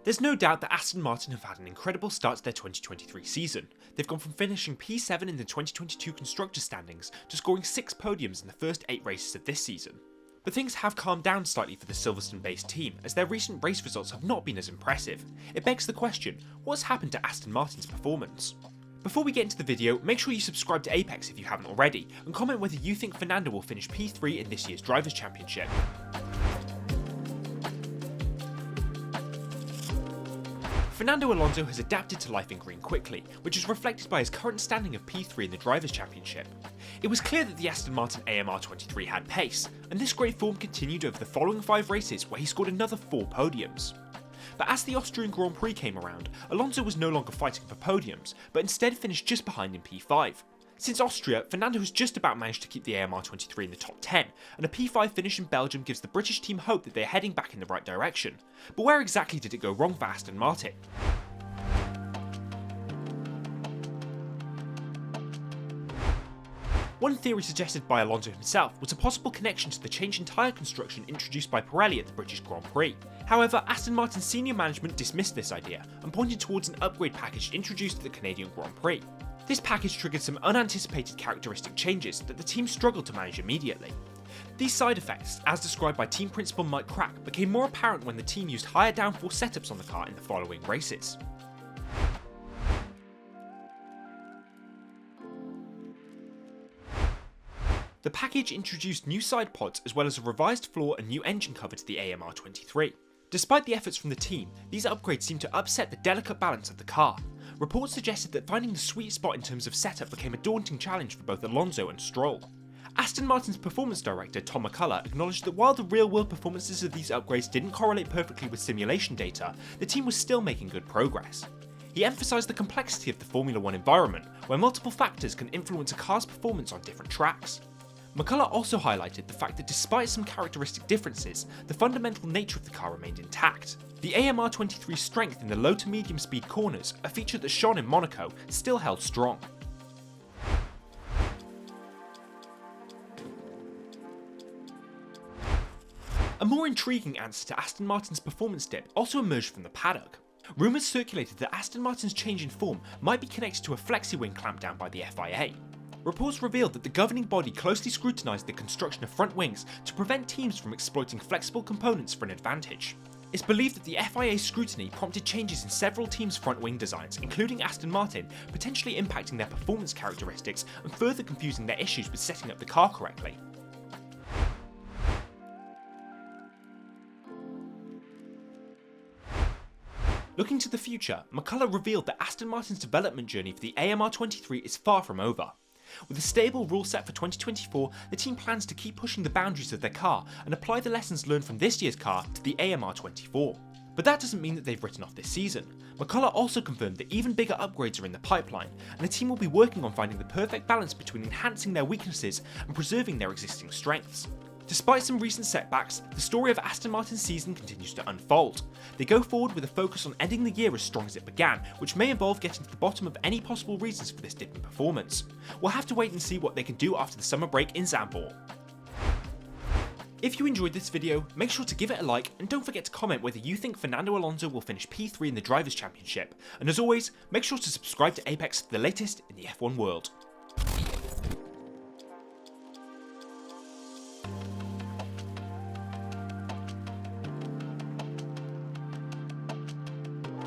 There's no doubt that Aston Martin have had an incredible start to their 2023 season. They've gone from finishing P7 in the 2022 Constructors' Standings to scoring 6 podiums in the first 8 races of this season. But things have calmed down slightly for the Silverstone-based team, as their recent race results have not been as impressive. It begs the question, what's happened to Aston Martin's performance? Before we get into the video, make sure you subscribe to Apex if you haven't already, and comment whether you think Fernando will finish P3 in this year's Drivers' Championship. Fernando Alonso has adapted to life in green quickly, which is reflected by his current standing of P3 in the Drivers' Championship. It was clear that the Aston Martin AMR23 had pace, and this great form continued over the following 5 races where he scored another 4 podiums. But as the Austrian Grand Prix came around, Alonso was no longer fighting for podiums, but instead finished just behind in P5. Since Austria, Fernando has just about managed to keep the AMR23 in the top 10, and a P5 finish in Belgium gives the British team hope that they are heading back in the right direction. But where exactly did it go wrong for Aston Martin? One theory suggested by Alonso himself was a possible connection to the change in tyre construction introduced by Pirelli at the British Grand Prix. However, Aston Martin's senior management dismissed this idea and pointed towards an upgrade package introduced at the Canadian Grand Prix. This package triggered some unanticipated characteristic changes that the team struggled to manage immediately. These side effects, as described by team principal Mike Crack, became more apparent when the team used higher downforce setups on the car in the following races. The package introduced new side pods as well as a revised floor and new engine cover to the AMR23. Despite the efforts from the team, these upgrades seemed to upset the delicate balance of the car. Reports suggested that finding the sweet spot in terms of setup became a daunting challenge for both Alonso and Stroll. Aston Martin's performance director Tom McCullough acknowledged that while the real-world performances of these upgrades didn't correlate perfectly with simulation data, the team was still making good progress. He emphasised the complexity of the Formula 1 environment, where multiple factors can influence a car's performance on different tracks. McCullough also highlighted the fact that despite some characteristic differences, the fundamental nature of the car remained intact. The AMR23's strength in the low to medium speed corners, a feature that shone in Monaco, still held strong. A more intriguing answer to Aston Martin's performance dip also emerged from the paddock. Rumours circulated that Aston Martin's change in form might be connected to a Flexi wing clampdown by the FIA. Reports revealed that the governing body closely scrutinised the construction of front wings to prevent teams from exploiting flexible components for an advantage. It's believed that the FIA's scrutiny prompted changes in several teams' front wing designs, including Aston Martin, potentially impacting their performance characteristics and further confusing their issues with setting up the car correctly. Looking to the future, McCullough revealed that Aston Martin's development journey for the AMR23 is far from over. With a stable rule set for 2024, the team plans to keep pushing the boundaries of their car and apply the lessons learned from this year's car to the AMR24. But that doesn't mean that they've written off this season. McCullough also confirmed that even bigger upgrades are in the pipeline, and the team will be working on finding the perfect balance between enhancing their weaknesses and preserving their existing strengths. Despite some recent setbacks, the story of Aston Martin's season continues to unfold. They go forward with a focus on ending the year as strong as it began, which may involve getting to the bottom of any possible reasons for this dip in performance. We'll have to wait and see what they can do after the summer break in Zandvoort. If you enjoyed this video, make sure to give it a like and don't forget to comment whether you think Fernando Alonso will finish P3 in the Drivers' Championship. And as always, make sure to subscribe to Apex for the latest in the F1 world.